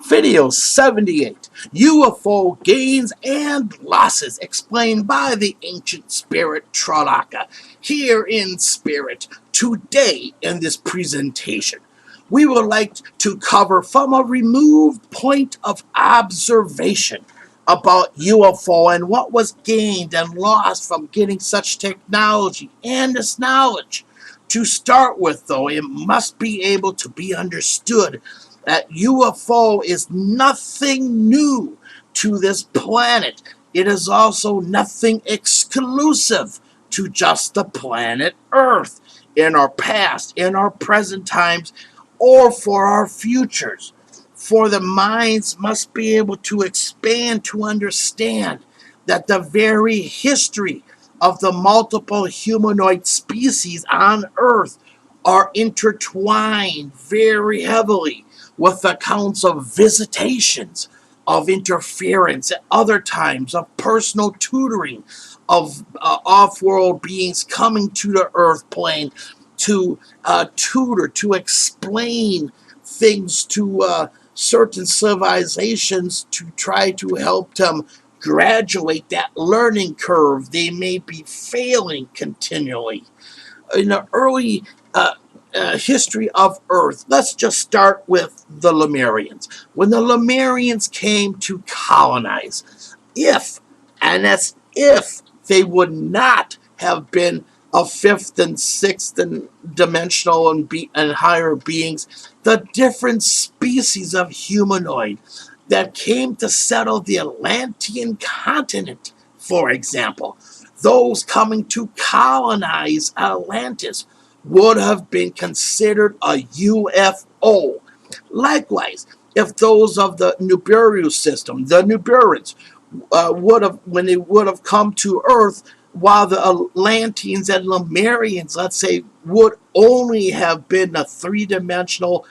Video 78, UFO gains and losses explained by the ancient spirit tralaka. Here in spirit, today in this presentation, we would like to cover from a removed point of observation about UFO and what was gained and lost from getting such technology and this knowledge. To start with, though, it must be able to be understood that UFO is nothing new to this planet. It is also nothing exclusive to just the planet Earth in our past, in our present times, or for our futures. For the minds must be able to expand to understand that the very history of the multiple humanoid species on Earth are intertwined very heavily with accounts of visitations, of interference at other times, of personal tutoring, of off-world beings coming to the Earth plane to tutor, to explain things to certain civilizations to try to help them graduate that learning curve they may be failing continually. In the early history of Earth, let's just start with the Lemurians. When the Lemurians came to colonize, and that's if they would not have been of fifth and sixth and dimensional and higher beings, the different species of humanoid that came to settle the Atlantean continent, for example, those coming to colonize Atlantis would have been considered a u.f.o. Likewise, if those of the Nibiru system, the Nibirans, when they would have come to Earth, while the Atlanteans and Lemurians, let's say, would only have been a three-dimensional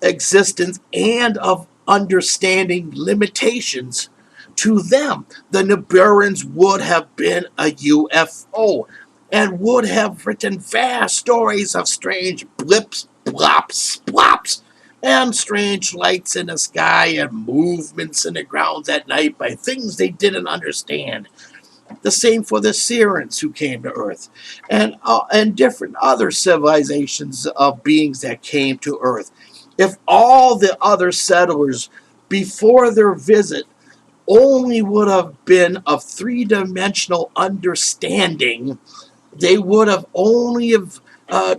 existence and of understanding limitations, to them, the Nibiruans would have been a UFO and would have written vast stories of strange blips, blops, plops, and strange lights in the sky and movements in the grounds at night by things they didn't understand. The same for the Sirens who came to Earth, and different other civilizations of beings that came to Earth. If all the other settlers before their visit only would have been of three-dimensional understanding, they would have only have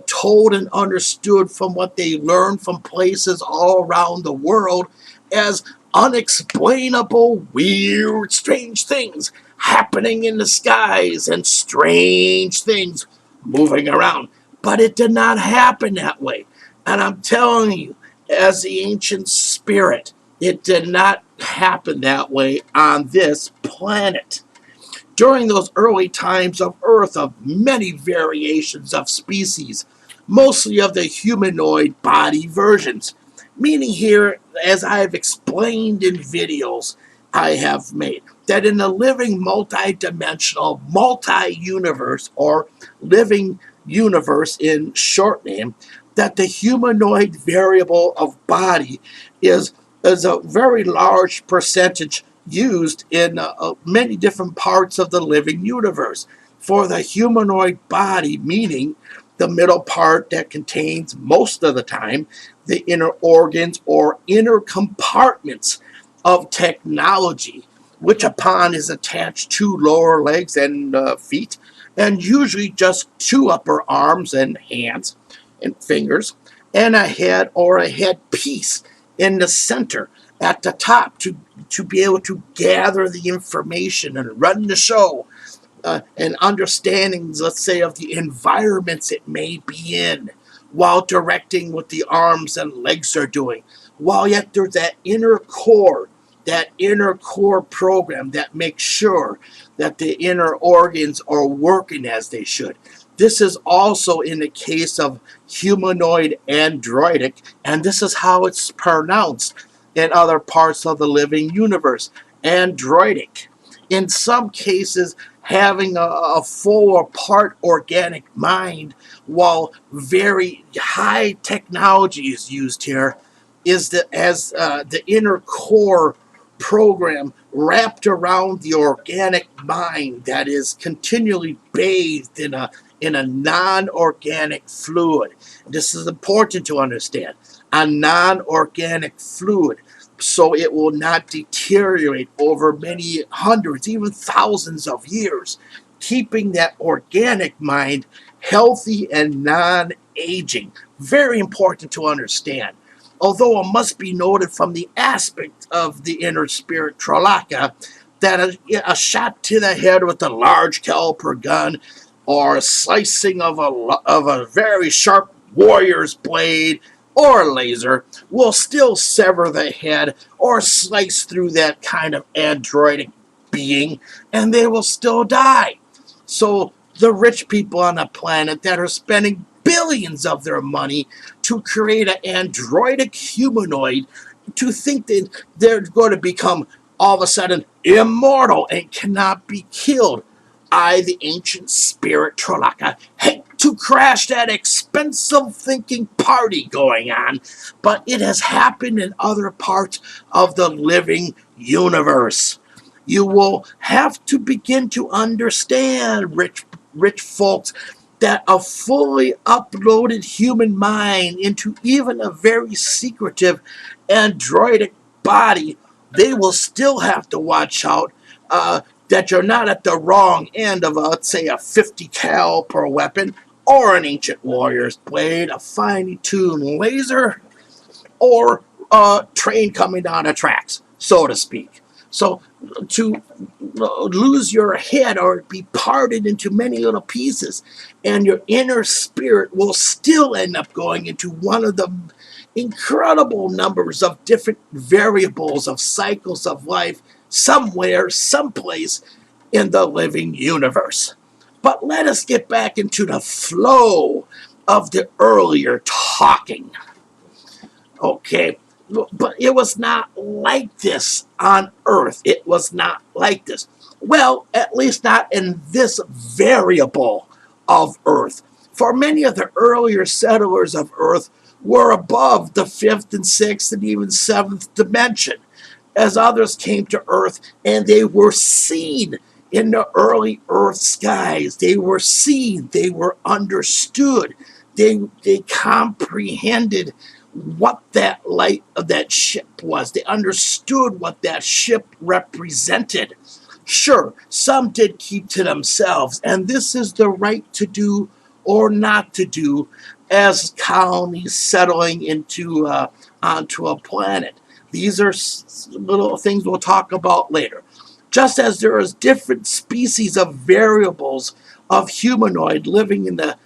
told and understood from what they learned from places all around the world as unexplainable, weird, strange things happening in the skies and strange things moving around. But it did not happen that way. And I'm telling you, as the ancient spirit, it did not happen that way on this planet. During those early times of Earth, of many variations of species, mostly of the humanoid body versions, meaning here, as I have explained in videos I have made, that in the living multi-dimensional, multi-universe, or living universe in short name, that the humanoid variable of body is a very large percentage used in many different parts of the living universe. For the humanoid body, meaning the middle part that contains most of the time the inner organs or inner compartments of technology, which upon is attached to lower legs and feet, and usually just two upper arms and hands and fingers, and a head or a headpiece in the center at the top to be able to gather the information and run the show, and understandings, let's say, of the environments it may be in, while directing what the arms and legs are doing. While yet there's that inner core program that makes sure that the inner organs are working as they should. This is also in the case of humanoid androidic, and this is how it's pronounced in other parts of the living universe, androidic. In some cases, having a full or part organic mind, while very high technology is used here, is that as the inner core program wrapped around the organic mind that is continually bathed in a non-organic fluid. This is important to understand. A non-organic fluid, so it will not deteriorate over many hundreds, even thousands of years, keeping that organic mind healthy and non-aging. Very important to understand. Although it must be noted from the aspect of the inner spirit tralaka that a shot to the head with a large caliber gun or a slicing of a very sharp warrior's blade or a laser will still sever the head or slice through that kind of androidic being, and they will still die. So the rich people on the planet that are spending billions of their money to create an androidic humanoid, to think that they're going to become all of a sudden immortal and cannot be killed. I, the ancient spirit Tralaka, hate to crash that expensive thinking party going on, but it has happened in other parts of the living universe. You will have to begin to understand, rich folks, that a fully uploaded human mind into even a very secretive androidic body, they will still have to watch out that you're not at the wrong end of, let's say, a 50 cal per weapon, or an ancient warrior's blade, a finely tuned laser, or a train coming down the tracks, so to speak. So to lose your head or be parted into many little pieces, and your inner spirit will still end up going into one of the incredible numbers of different variables of cycles of life somewhere, someplace in the living universe. But let us get back into the flow of the earlier talking. Okay, but it was not like this on Earth. It was not like this. Well, at least not in this variable of Earth. For many of the earlier settlers of Earth were above the fifth and sixth and even seventh dimension, as others came to Earth and they were seen in the early Earth skies. They were seen, they were understood, they comprehended what that light of that ship was. They understood what that ship represented. Sure, some did keep to themselves, and this is the right to do or not to do as colonies settling into onto a planet. These are little things we'll talk about later. Just as there is different species of variables of humanoid living in the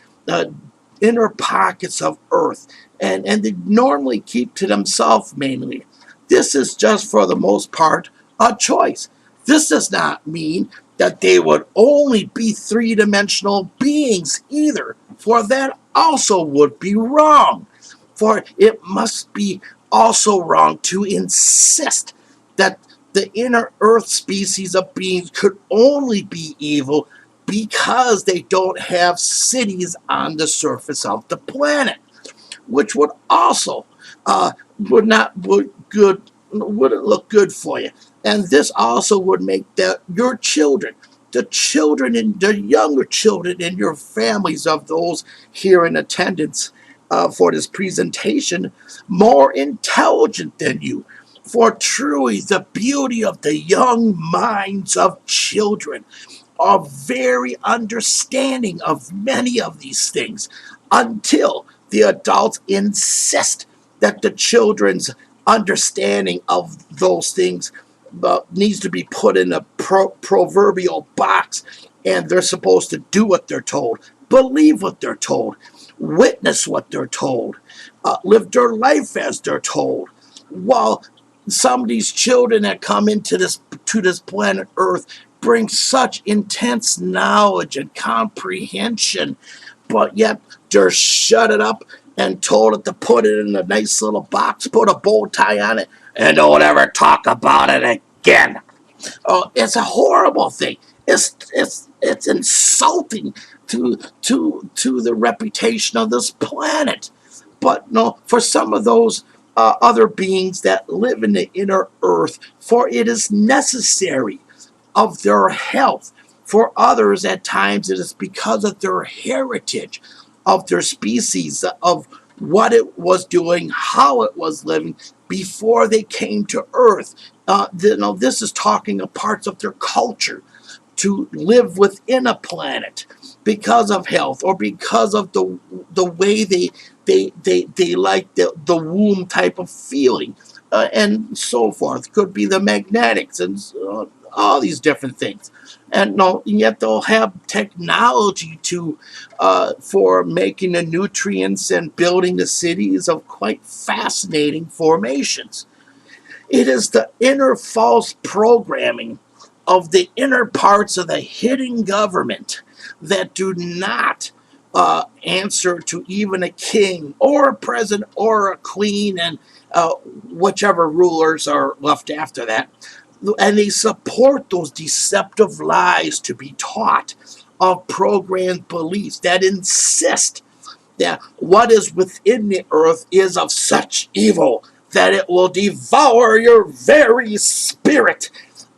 inner pockets of Earth, and they normally keep to themselves mainly. This is just for the most part a choice. This does not mean that they would only be three-dimensional beings either, for that also would be wrong. For it must be also wrong to insist that the inner Earth species of beings could only be evil because they don't have cities on the surface of the planet, which would also wouldn't look good for you. And this also would make your children, the children and the younger children in your families of those here in attendance for this presentation, more intelligent than you. For truly the beauty of the young minds of children are very understanding of many of these things until the adults insist that the children's understanding of those things needs to be put in a proverbial box, and they're supposed to do what they're told, believe what they're told, witness what they're told, live their life as they're told. While some of these children that come into this planet Earth bring such intense knowledge and comprehension, but yet they're shut it up and told it to put it in a nice little box, put a bow tie on it, and don't ever talk about it again. Oh, it's a horrible thing. It's insulting to the reputation of this planet. But no, for some of those other beings that live in the inner earth, for it is necessary of their health. For others, at times, it is because of their heritage, of their species, of what it was doing, how it was living before they came to Earth. This is talking of parts of their culture to live within a planet because of health or because of the way they like the womb type of feeling, and so forth. Could be the magnetics and all these different things. And no, yet they'll have technology to for making the nutrients and building the cities of quite fascinating formations. It is the inner false programming of the inner parts of the hidden government that do not answer to even a king or a president or a queen and whichever rulers are left after that. And they support those deceptive lies to be taught of programmed beliefs that insist that what is within the earth is of such evil that it will devour your very spirit,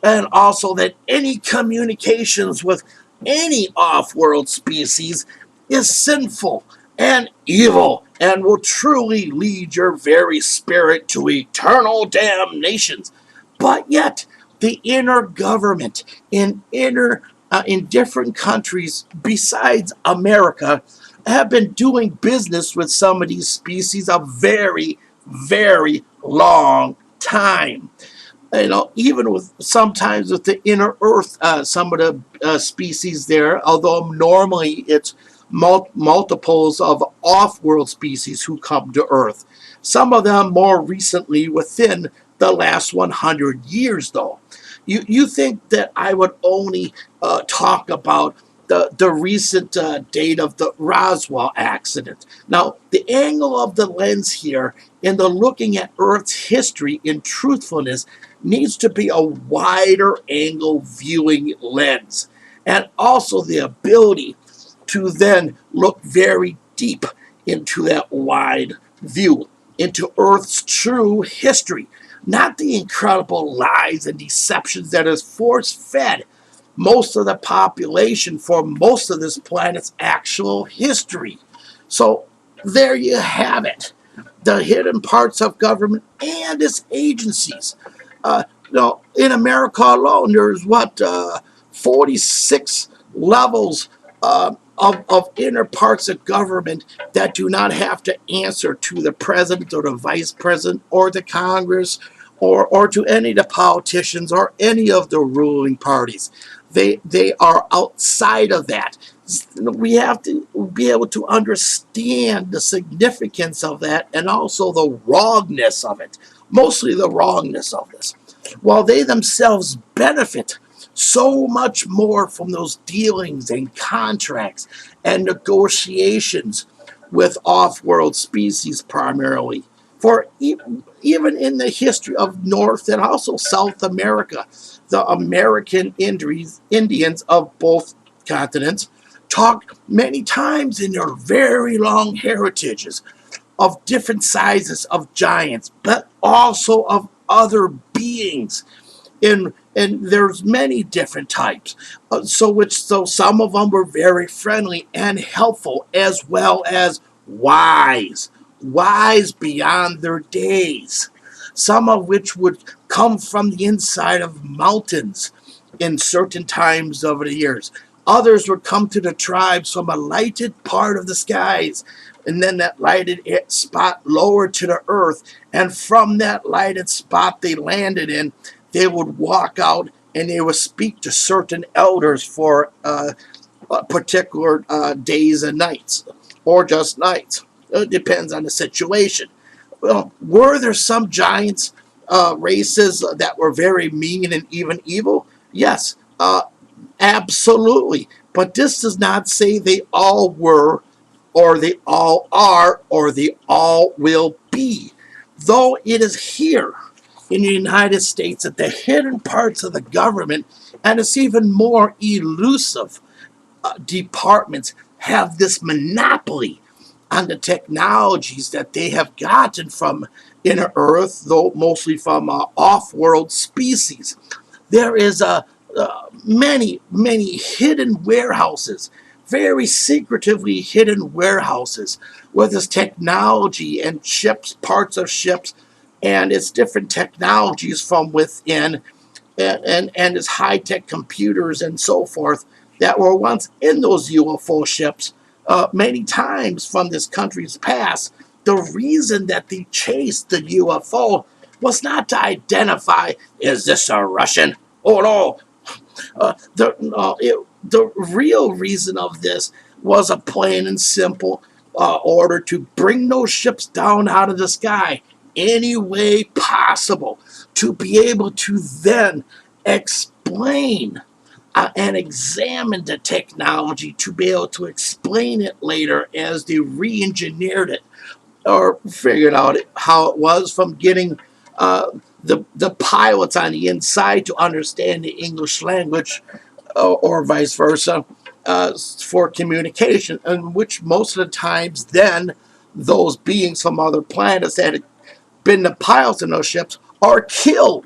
and also that any communications with any off-world species is sinful and evil and will truly lead your very spirit to eternal damnations. But yet, the inner government in different countries besides America have been doing business with some of these species a very, very long time. Even with sometimes with the inner earth, some of the species there, although normally it's multiples of off-world species who come to Earth. Some of them more recently within the last 100 years, though. You think that I would only talk about the recent date of the Roswell accident. Now, the angle of the lens here in the looking at Earth's history in truthfulness needs to be a wider angle viewing lens, and also the ability to then look very deep into that wide view, into Earth's true history, not the incredible lies and deceptions that is force fed most of the population for most of this planet's actual history. So there you have it, the hidden parts of government and its agencies. In America alone, there's 46 levels of inner parts of government that do not have to answer to the president or the vice president or the Congress or to any of the politicians or any of the ruling parties. They are outside of that. We have to be able to understand the significance of that and also the wrongness of it, mostly the wrongness of this. While they themselves benefit so much more from those dealings and contracts and negotiations with off-world species primarily. For even in the history of North and also South America, the American Indians of both continents talk many times in their very long heritages of different sizes of giants, but also of other beings. And there's many different types. So some of them were very friendly and helpful, as well as wise beyond their days. Some of which would come from the inside of mountains in certain times of the years. Others would come to the tribes from a lighted part of the skies, and then that lighted spot lower to the earth, and from that lighted spot they landed in, they would walk out and they would speak to certain elders for particular days and nights, or just nights. It depends on the situation. Well, were there some giants races that were very mean and even evil? Yes, absolutely. But this does not say they all were, or they all are, or they all will be. Though it is here in the United States that the hidden parts of the government, and it's even more elusive departments, have this monopoly on the technologies that they have gotten from in Earth, though mostly from off-world species. There is many hidden warehouses, very secretively hidden warehouses, where this technology and ships, parts of ships, and its different technologies from within, and its high-tech computers and so forth that were once in those UFO ships many times from this country's past. The reason that they chased the UFO was not to identify, is this a Russian? Oh no, the real reason of this was a plain and simple order to bring those ships down out of the sky any way possible, to be able to then explain and examine the technology, to be able to explain it later as they re-engineered it or figured out how it was, from getting uh, the pilots on the inside to understand the English language, or vice versa, for communication, in which most of the times then those beings from other planets that had been the pilots in those ships are killed.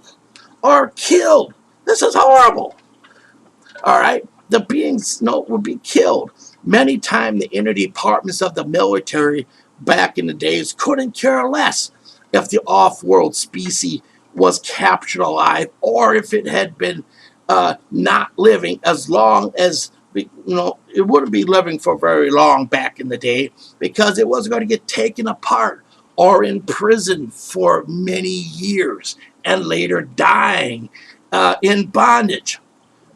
Are killed. This is horrible. All right, the beings would be killed. Many times, the inner departments of the military back in the days couldn't care less if the off-world species was captured alive, or if it had been not living, as long as it wouldn't be living for very long back in the day, because it was going to get taken apart or in prison for many years and later dying in bondage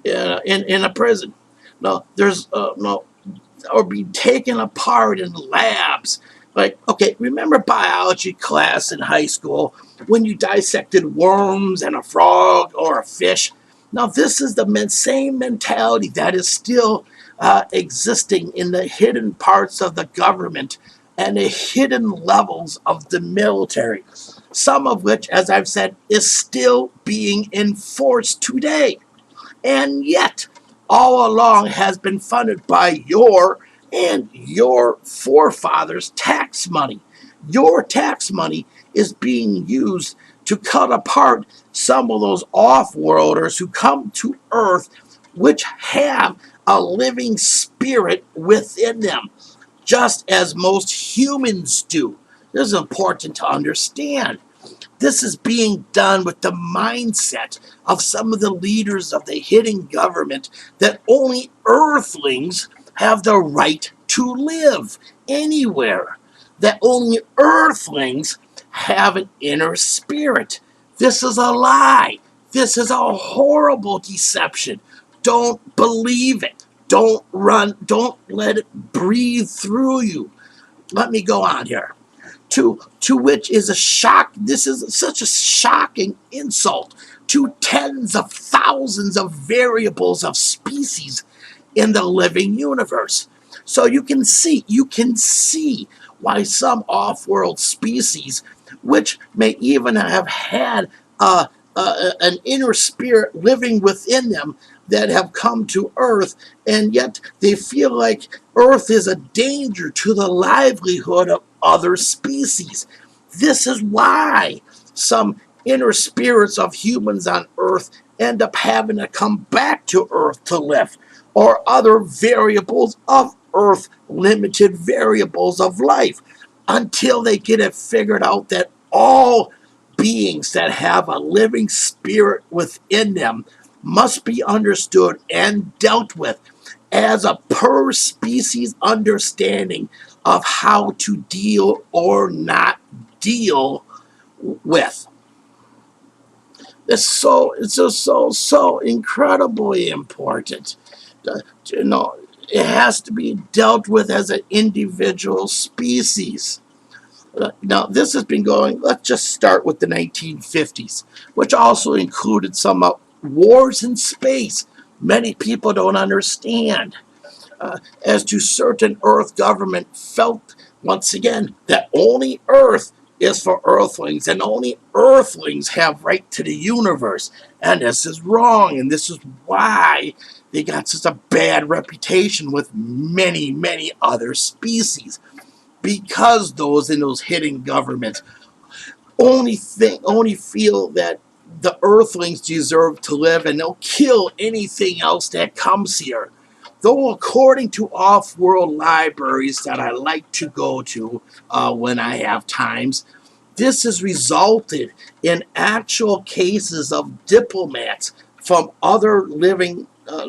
in a prison. No, there's no, or be taken apart in labs. Like, okay, remember biology class in high school when you dissected worms and a frog or a fish? Now, this is the same mentality that is still existing in the hidden parts of the government and the hidden levels of the military, some of which, as I've said, is still being enforced today, and yet all along has been funded by your and your forefathers' tax money. Your tax money is being used to cut apart some of those off-worlders who come to Earth, which have a living spirit within them, just as most humans do. This is important to understand. This is being done with the mindset of some of the leaders of the hidden government, that only Earthlings have the right to live anywhere, that only Earthlings have an inner spirit. This is a lie. This is a horrible deception. Don't believe it. Don't run. Don't let it breathe through you. Let me go on here. To which is a shock. This is such a shocking insult to tens of thousands of variables of species in the living universe. So you can see why some off-world species, which may even have had an inner spirit living within them, that have come to Earth, and yet they feel like Earth is a danger to the livelihood of other species. This is why some inner spirits of humans on Earth end up having to come back to Earth to live, or other variables of Earth, limited variables of life, until they get it figured out that all beings that have a living spirit within them must be understood and dealt with as a per species understanding of how to deal or not deal with. It's just so incredibly important. You know, it has to be dealt with as an individual species. Now, this has been going, let's just start with the 1950s, which also included some wars in space. Many people don't understand. As to certain Earth government felt, once again, that only Earth is for Earthlings, and only Earthlings have right to the universe. And this is wrong, and this is why they got such a bad reputation with many other species, because those in those hidden governments only feel that the earthlings deserve to live, and they'll kill anything else that comes here. Though, according to off-world libraries that I like to go to when I have times, this has resulted in actual cases of diplomats from other living,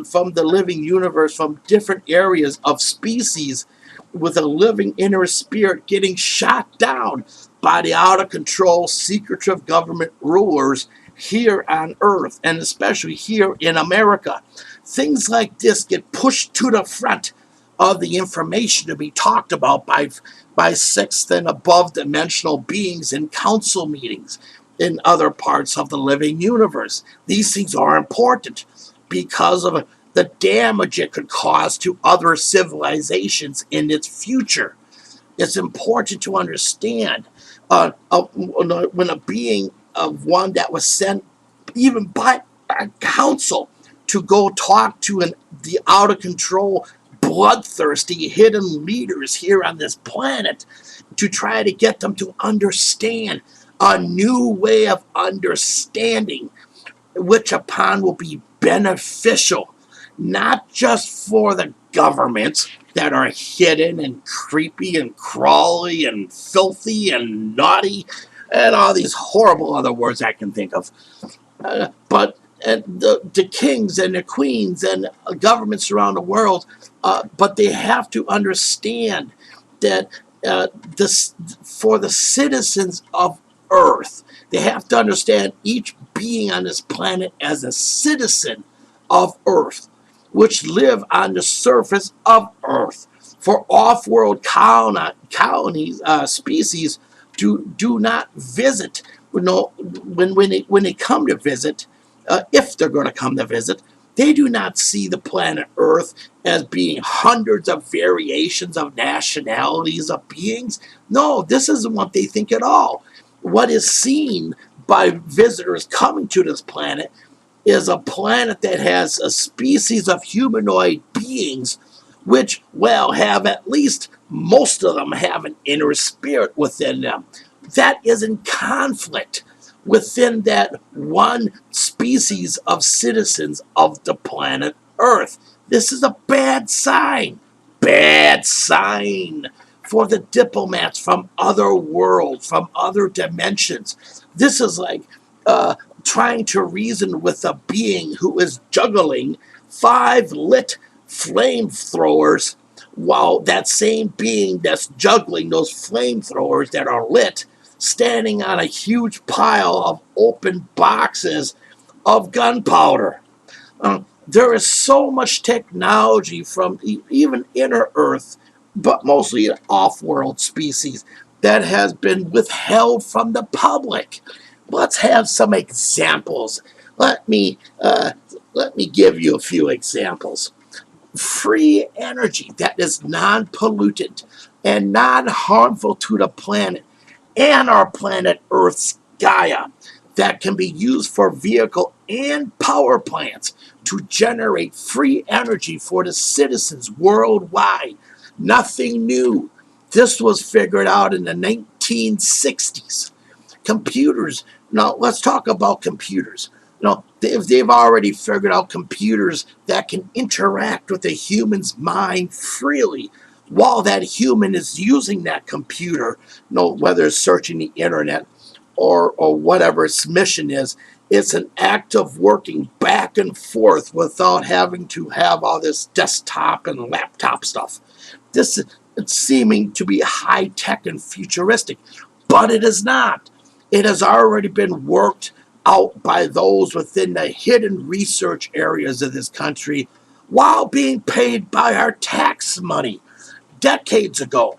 from the living universe, from different areas of species with a living inner spirit getting shot down by the out of control, secretive government rulers here on Earth, and especially here in America. Things like this get pushed to the front of the information to be talked about by sixth and above dimensional beings in council meetings in other parts of the living universe. These things are important because of the damage it could cause to other civilizations in its future. It's important to understand when a being of one that was sent even by a council to go talk to the out of control, bloodthirsty, hidden leaders here on this planet to try to get them to understand a new way of understanding, which upon will be beneficial, not just for the governments that are hidden and creepy and crawly and filthy and naughty and all these horrible other words I can think of, but the kings and the queens and governments around the world, but they have to understand that this for the citizens of Earth, they have to understand each being on this planet as a citizen of Earth, which live on the surface of Earth. For off-world colonies, species do not visit. When they come to visit, if they're going to come to visit, they do not see the planet Earth as being hundreds of variations of nationalities of beings. No, this isn't what they think at all. What is seen by visitors coming to this planet is a planet that has a species of humanoid beings which, well, have at least most of them have an inner spirit within them. That is in conflict within that one species of citizens of the planet Earth. This is a bad sign. Bad sign for the diplomats from other worlds, from other dimensions. This is like trying to reason with a being who is juggling 5 lit flamethrowers, while that same being that's juggling those flamethrowers that are lit, standing on a huge pile of open boxes of gunpowder. There is so much technology from even inner Earth, but mostly off-world species, that has been withheld from the public. Let's have some examples. Let me give you a few examples. Free energy that is non-pollutant and non-harmful to the planet and our planet Earth's Gaia, that can be used for vehicle and power plants to generate free energy for the citizens worldwide. Nothing new. This was figured out in the 1960s. Computers. Now, let's talk about computers. If they've already figured out computers that can interact with a human's mind freely while that human is using that computer, whether it's searching the internet or whatever its mission is, it's an act of working back and forth without having to have all this desktop and laptop stuff. This is seeming to be high tech and futuristic, but it is not. It has already been worked out by those within the hidden research areas of this country while being paid by our tax money. Decades ago,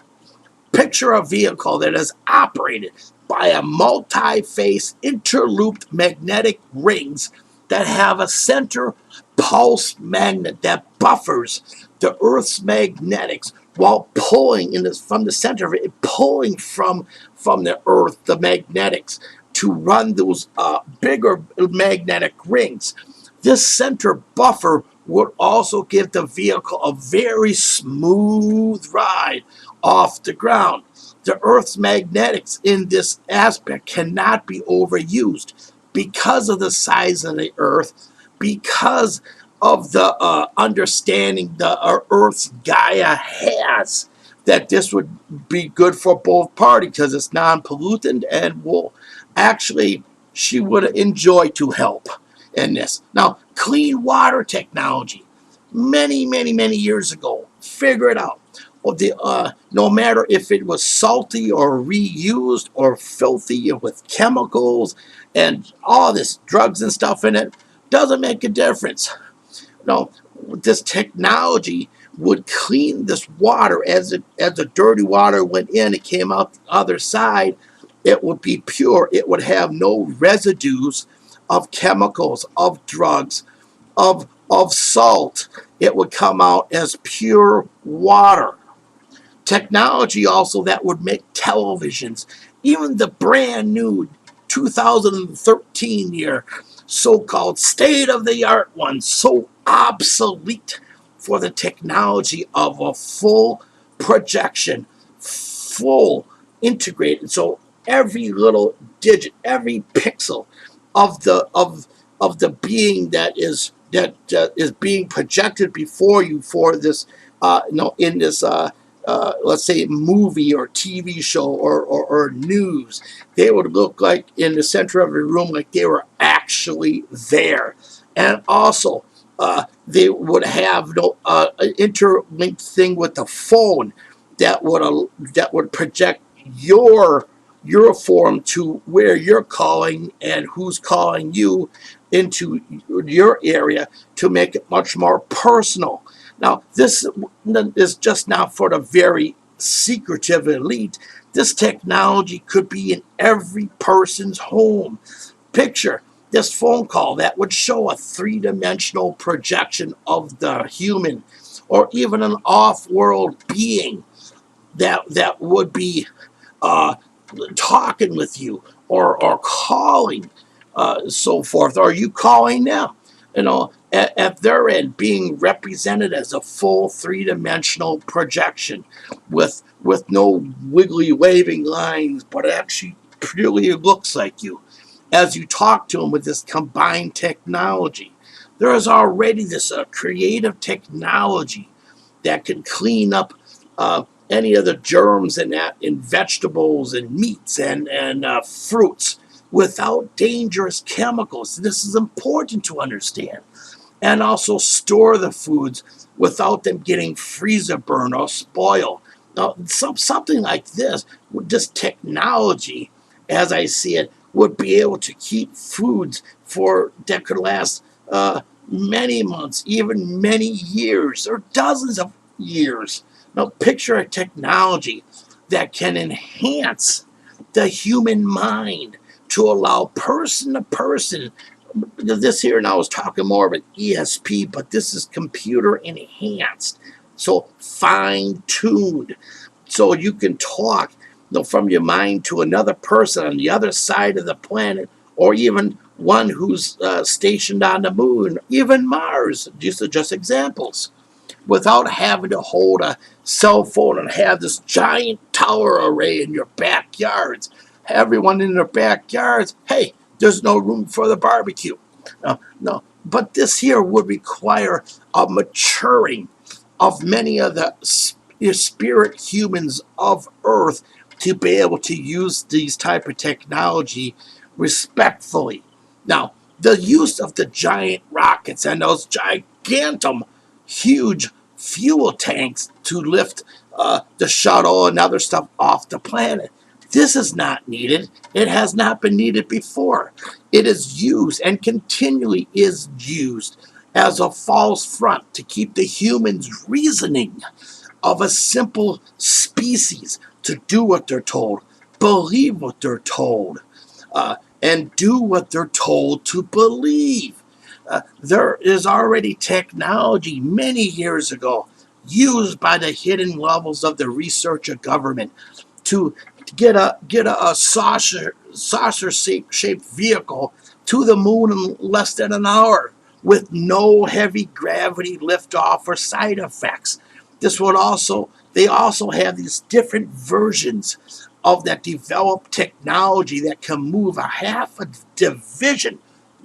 picture a vehicle that is operated by a multi-phase interlooped magnetic rings that have a center pulse magnet that buffers the Earth's magnetics while pulling from the center of it, pulling from the Earth the magnetics to run those bigger magnetic rings. This center buffer would also give the vehicle a very smooth ride off the ground. The Earth's magnetics in this aspect cannot be overused because of the size of the Earth, because of the understanding the Earth's Gaia has, that this would be good for both parties because it's non-pollutant and will actually, she would enjoy to help in this. Now, clean water technology, many years ago, figure it out. No matter if it was salty or reused or filthy with chemicals and all this drugs and stuff in it, doesn't make a difference. No, this technology would clean this water as the dirty water went in, it came out the other side. It would be pure. It would have no residues of chemicals, of drugs, of salt. It would come out as pure water. Technology also that would make televisions, even the brand new 2013 year so-called state-of-the-art one, so obsolete for the technology of a full projection, full integrated. So every little digit, every pixel of the being that is being projected before you for this, in this let's say movie or TV show or news, they would look like in the center of the room like they were actually there. And also, they would have no interlinked thing with the phone that would project your form to where you're calling and who's calling you into your area to make it much more personal. Now, this is just not for the very secretive elite. This technology could be in every person's home. Picture this phone call that would show a three-dimensional projection of the human, or even an off-world being that would be uh, talking with you or calling, so forth, or you calling them, at their end, being represented as a full three-dimensional projection with no wiggly waving lines, but actually purely looks like you as you talk to them with this combined technology. There is already this creative technology that can clean up any of the germs in vegetables and meats and fruits without dangerous chemicals. This is important to understand. And also store the foods without them getting freezer burn or spoil. Now, something like this technology, as I see it, would be able to keep foods that could last many months, even many years, or dozens of years. Now, picture a technology that can enhance the human mind to allow person to person. This here now is talking more of an ESP, but this is computer enhanced, so fine tuned, so you can talk, from your mind to another person on the other side of the planet, or even one who's stationed on the moon, even Mars. These are just examples, without having to hold a cell phone and have this giant tower array in your backyards. Everyone in their backyards, hey, there's no room for the barbecue. No. But this here would require a maturing of many of the spirit humans of Earth to be able to use these type of technology respectfully. Now, the use of the giant rockets and those gigantum huge fuel tanks to lift the shuttle and other stuff off the planet. This is not needed. It has not been needed before. It is used and continually is used as a false front to keep the humans' reasoning of a simple species to do what they're told, believe what they're told, and do what they're told to believe. There is already technology many years ago used by the hidden levels of the researcher government to get a saucer shaped vehicle to the moon in less than an hour with no heavy gravity liftoff or side effects. This would also They also have these different versions of that developed technology that can move a half a division.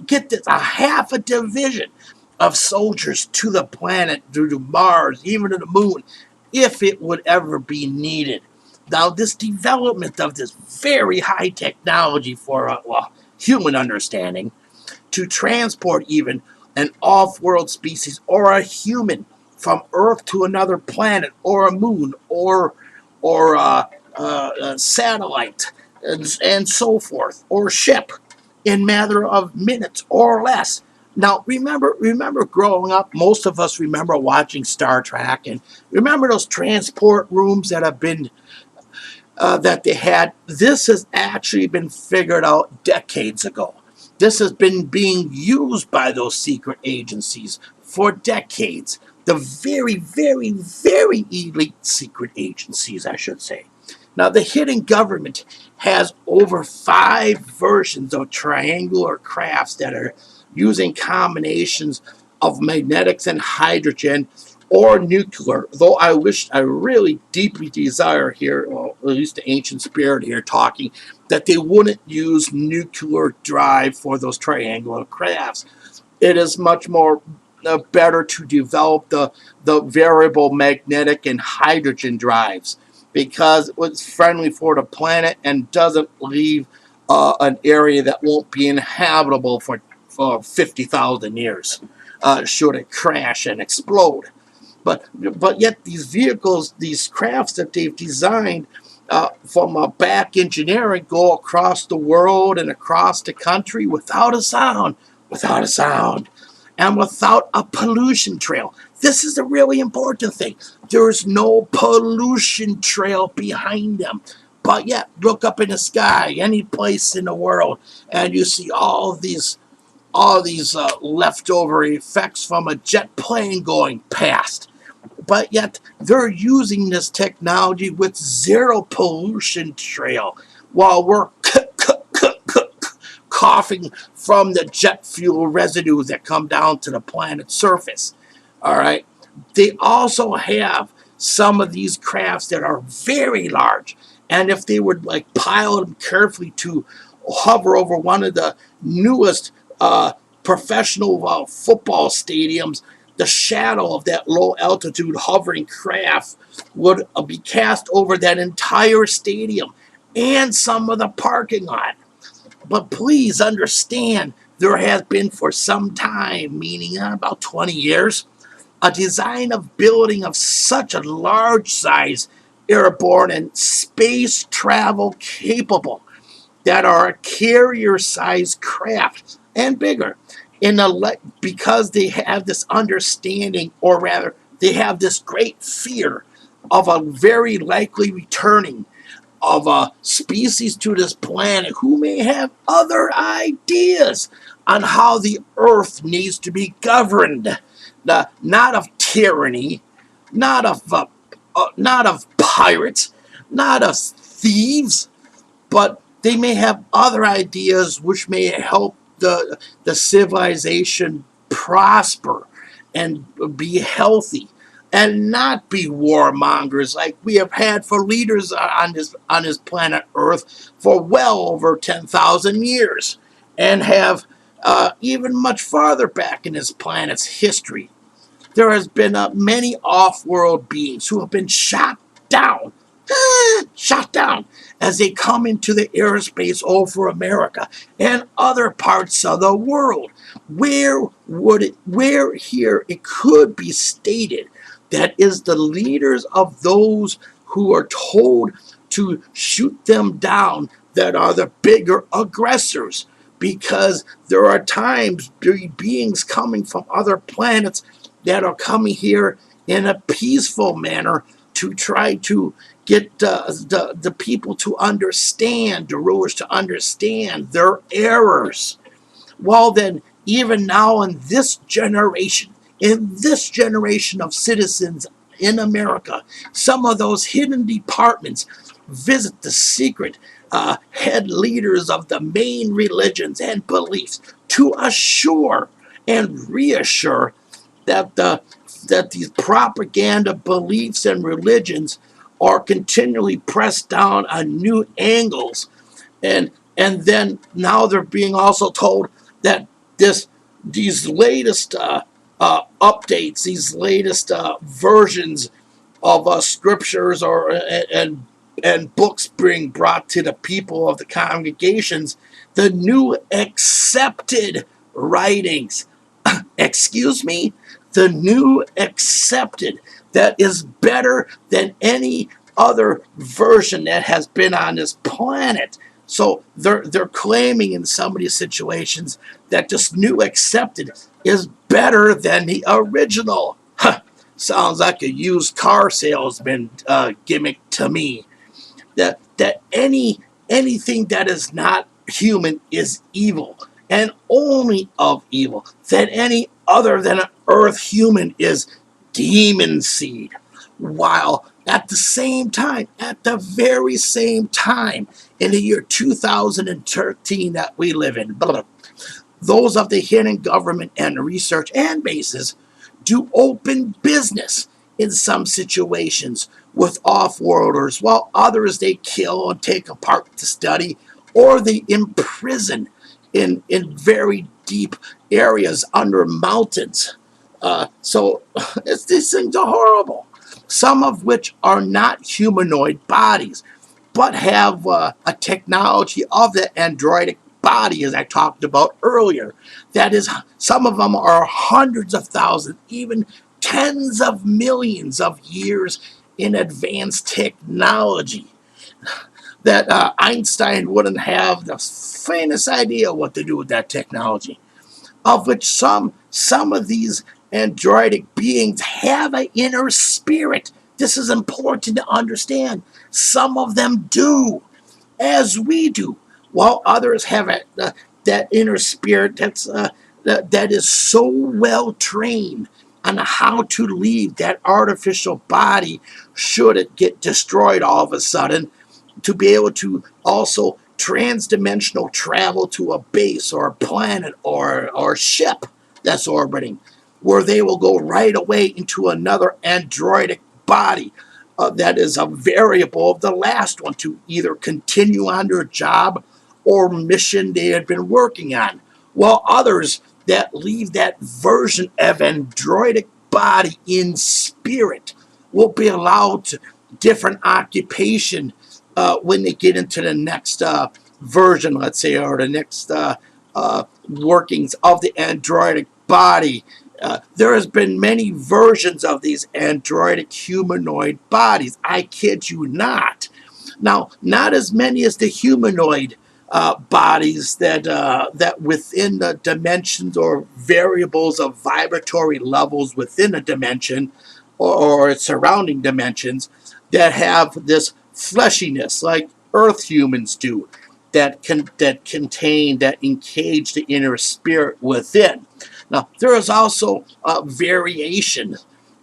Get this, a half a division of soldiers to the planet, to Mars, even to the moon, if it would ever be needed. Now, this development of this very high technology for human understanding to transport even an off-world species or a human from Earth to another planet or a moon or a satellite and so forth, or ship in matter of minutes or less. Now, remember growing up, most of us remember watching Star Trek, and remember those transport rooms that have been that they had. This has actually been figured out decades ago. This has been being used by those secret agencies for decades. The very, very, very elite secret agencies, I should say. Now, the hidden government has over 5 versions of triangular crafts that are using combinations of magnetics and hydrogen or nuclear, though I really deeply desire here, or at least the ancient spirit here talking, that they wouldn't use nuclear drive for those triangular crafts. It is much more better to develop the variable magnetic and hydrogen drives because it's friendly for the planet and doesn't leave an area that won't be inhabitable for 50,000 years should it crash and explode. But yet these vehicles, these crafts that they've designed from back engineering go across the world and across the country without a sound, and without a pollution trail. This is a really important thing. There's no pollution trail behind them. But yet, look up in the sky, any place in the world, and you see all these leftover effects from a jet plane going past. But yet they're using this technology with zero pollution trail while we're coughing from the jet fuel residues that come down to the planet's surface. All right. They also have some of these crafts that are very large. And if they would like pilot them carefully to hover over one of the newest professional football stadiums, the shadow of that low altitude hovering craft would be cast over that entire stadium and some of the parking lot. But please understand, there has been for some time, meaning about 20 years, a design of building of such a large size airborne and space travel capable that are a carrier size craft and bigger because they have this understanding, or rather they have this great fear of a very likely returning of a species to this planet who may have other ideas on how the earth needs to be governed. Not of tyranny, not of pirates, not of thieves, but they may have other ideas which may help the civilization prosper and be healthy and not be warmongers like we have had for leaders on this planet Earth for well over 10,000 years, and have even much farther back in this planet's history. There has been many off-world beings who have been down, shot down as they come into the airspace over America and other parts of the world. Where here it could be stated that is the leaders of those who are told to shoot them down that are the bigger aggressors, because there are times beings coming from other planets that are coming here in a peaceful manner to try to get the people to understand, the rulers to understand their errors. Well, then, even now in this generation of citizens in America, some of those hidden departments visit the secret head leaders of the main religions and beliefs to assure and reassure that the that these propaganda beliefs and religions are continually pressed down on new angles, and then now they're being also told that this these latest updates, these latest versions of scriptures or and books being brought to the people of the congregations, the new accepted writings, excuse me, the new accepted, that is better than any other version that has been on this planet. So they're claiming in some of these situations that this new accepted is better than the original. Huh. Sounds like a used car salesman gimmick to me. That anything that is not human is evil, and only of evil. That any other than an earth human is demon seed. While at the same time, at the very same time, in the year 2013 that we live in, those of the hidden government and research and bases do open business in some situations with off-worlders, while others they kill and take apart to study, or they imprison in very deep areas under mountains. So these things are horrible, some of which are not humanoid bodies, but have a technology of the androidic body, as I talked about earlier. That is, some of them are hundreds of thousands, even tens of millions of years in advanced technology that Einstein wouldn't have the faintest idea what to do with that technology, of which some of these androidic beings have an inner spirit. This is important to understand. Some of them do, as we do, while others have that inner spirit that is so well trained on how to leave that artificial body should it get destroyed all of a sudden, to be able to also transdimensional travel to a base or a planet or ship that's orbiting, where they will go right away into another androidic body that is a variable of the last one, to either continue on their job or mission they had been working on, while others that leave that version of androidic body in spirit will be allowed to different occupation when they get into the next version, let's say, or the next workings of the androidic body. There has been many versions of these androidic humanoid bodies. I kid you not. Now, not as many as the humanoid bodies that within the dimensions or variables of vibratory levels within a dimension or its surrounding dimensions that have this fleshiness like Earth humans do, that contain, that encage the inner spirit within. Now, there is also a variation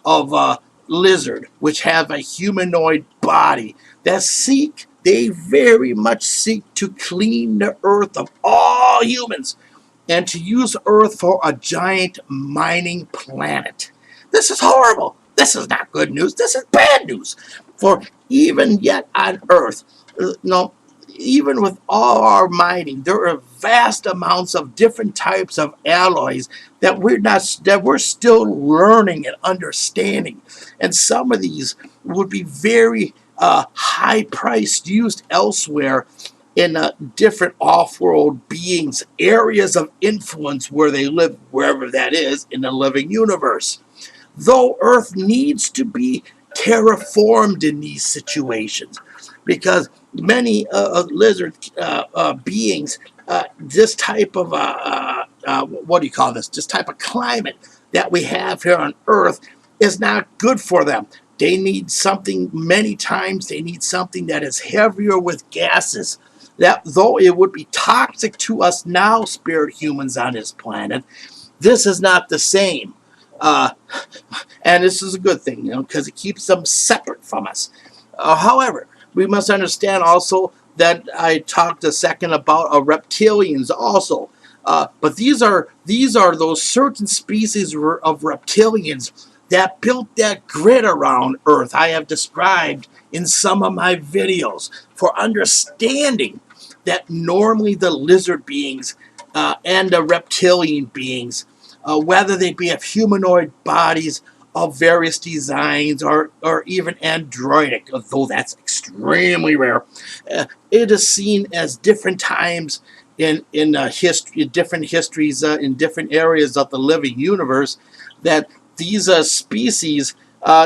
of lizard, which have a humanoid body that they very much seek to clean the earth of all humans and to use Earth for a giant mining planet. This is horrible. This is not good news. This is bad news. For even yet on Earth, no, even with all our mining, there are vast amounts of different types of alloys that we're still learning and understanding, and some of these would be very high priced used elsewhere in different off-world beings, areas of influence where they live, wherever that is in the living universe. Though Earth needs to be terraformed in these situations, because many lizard beings, this type of what do you call this? This type of climate that we have here on Earth is not good for them. They need something, many times they need something that is heavier with gases, that though it would be toxic to us now, spirit humans on this planet, this is not the same. Uh, and this is a good thing, because it keeps them separate from us. However, we must understand also that I talked a second about reptilians also. But these are those certain species of reptilians that built that grid around Earth I have described in some of my videos for understanding that normally the lizard beings and the reptilian beings, whether they be of humanoid bodies of various designs or even androidic, although that's extremely rare, it is seen as different times in history, different histories in different areas of the living universe, that these species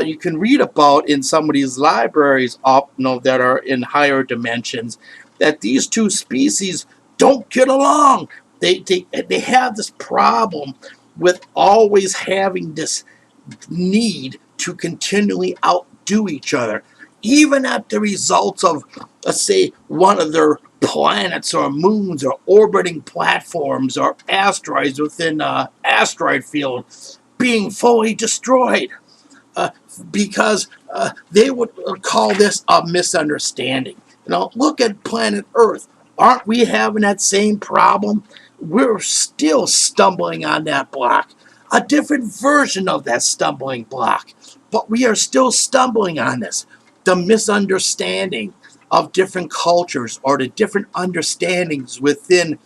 you can read about in some of these libraries that are in higher dimensions, that these two species don't get along. They have this problem with always having this need to continually outdo each other, even at the results of, let's say, one of their planets or moons or orbiting platforms or asteroids within an asteroid field being fully destroyed, uh, because they would call this a misunderstanding. Look at planet Earth. Aren't we having that same problem? We're still stumbling on that block, a different version of that stumbling block, but we are still stumbling on this. The misunderstanding of different cultures or the different understandings within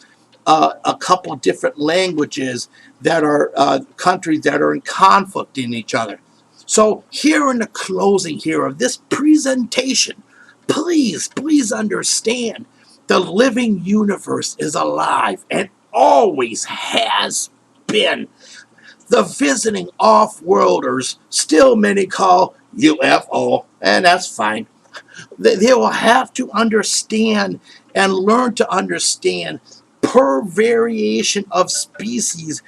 a couple different languages that are countries that are in conflict in each other. So here in the closing here of this presentation, please understand the living universe is alive and always has been. The visiting off-worlders, still many call u.f.o, and that's fine. They will have to understand and learn to understand per variation of species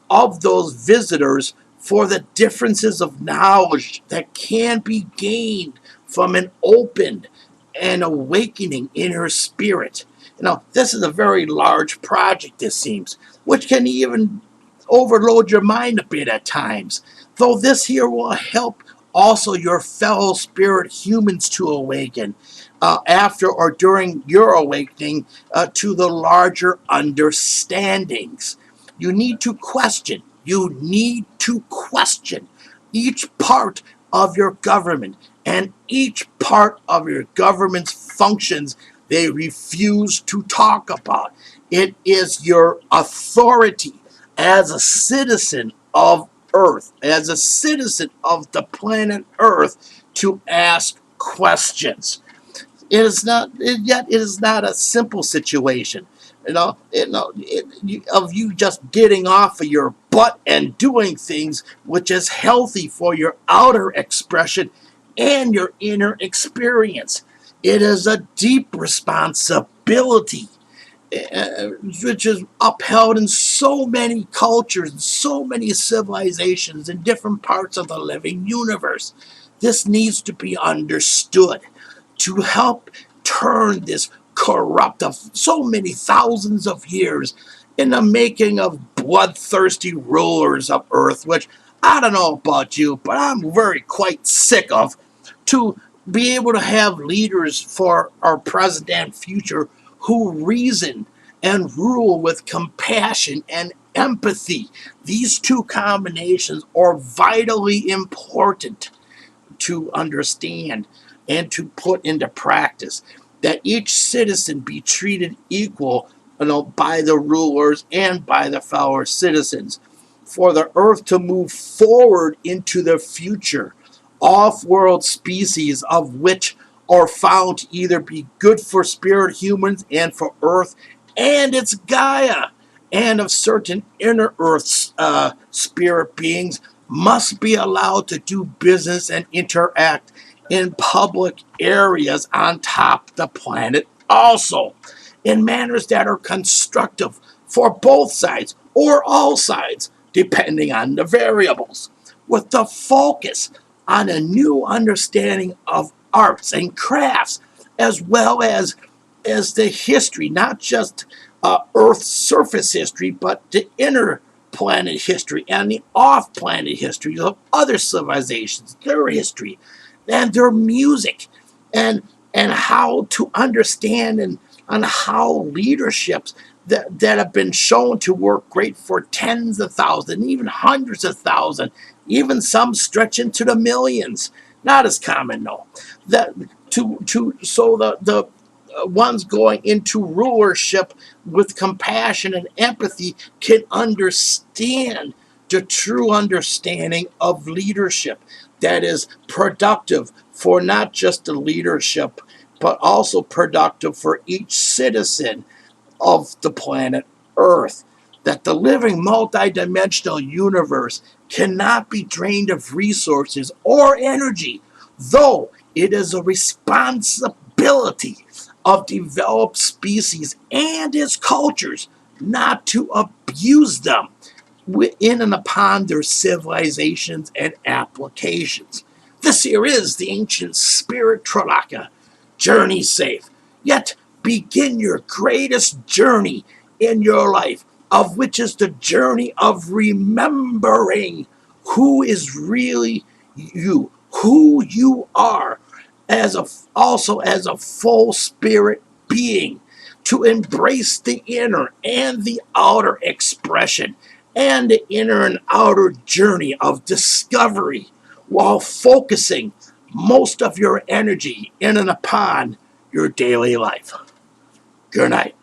of those visitors for the differences of knowledge that can be gained from an opened and awakening inner spirit. This is a very large project, it seems, which can even overload your mind a bit at times. Though this here will help also your fellow spirit humans to awaken after or during your awakening to the larger understandings. You need to question. You need to question each part of your government and each part of your government's functions they refuse to talk about. It is your authority as a citizen of Earth, as a citizen of the planet Earth, to ask questions. Yet it is not a simple situation. Of you just getting off of your butt and doing things which is healthy for your outer expression and your inner experience. It is a deep responsibility, which is upheld in so many cultures and so many civilizations in different parts of the living universe. This needs to be understood to help turn this corrupt of so many thousands of years in the making of bloodthirsty rulers of Earth, which I don't know about you, but I'm very quite sick of, to be able to have leaders for our present and future who reason and rule with compassion and empathy. These two combinations are vitally important to understand and to put into practice, that each citizen be treated equal, by the rulers and by the fellow citizens, for the earth to move forward into the future. Off-world species of which are found to either be good for spirit humans and for earth and its Gaia, and of certain inner earth spirit beings must be allowed to do business and interact in public areas on top of the planet also, in manners that are constructive for both sides or all sides, depending on the variables, with the focus on a new understanding of arts and crafts, as well as the history, not just Earth's surface history, but the inner planet history and the off-planet history of other civilizations, their history, and their music, and how to understand and on how leaderships that have been shown to work great for tens of thousands, even hundreds of thousands, even some stretch into the millions. Not as common, no. That so the ones going into rulership with compassion and empathy can understand the true understanding of leadership that is productive for not just the leadership, but also productive for each citizen of the planet Earth. That the living multidimensional universe cannot be drained of resources or energy, though it is a responsibility of developed species and its cultures not to abuse them within and upon their civilizations and applications. This here is the ancient spirit tralaka. Journey safe. Yet begin your greatest journey in your life, of which is the journey of remembering who is really you, who you are, as a also as a full spirit being, to embrace the inner and the outer expression and the inner and outer journey of discovery while focusing most of your energy in and upon your daily life. Good night.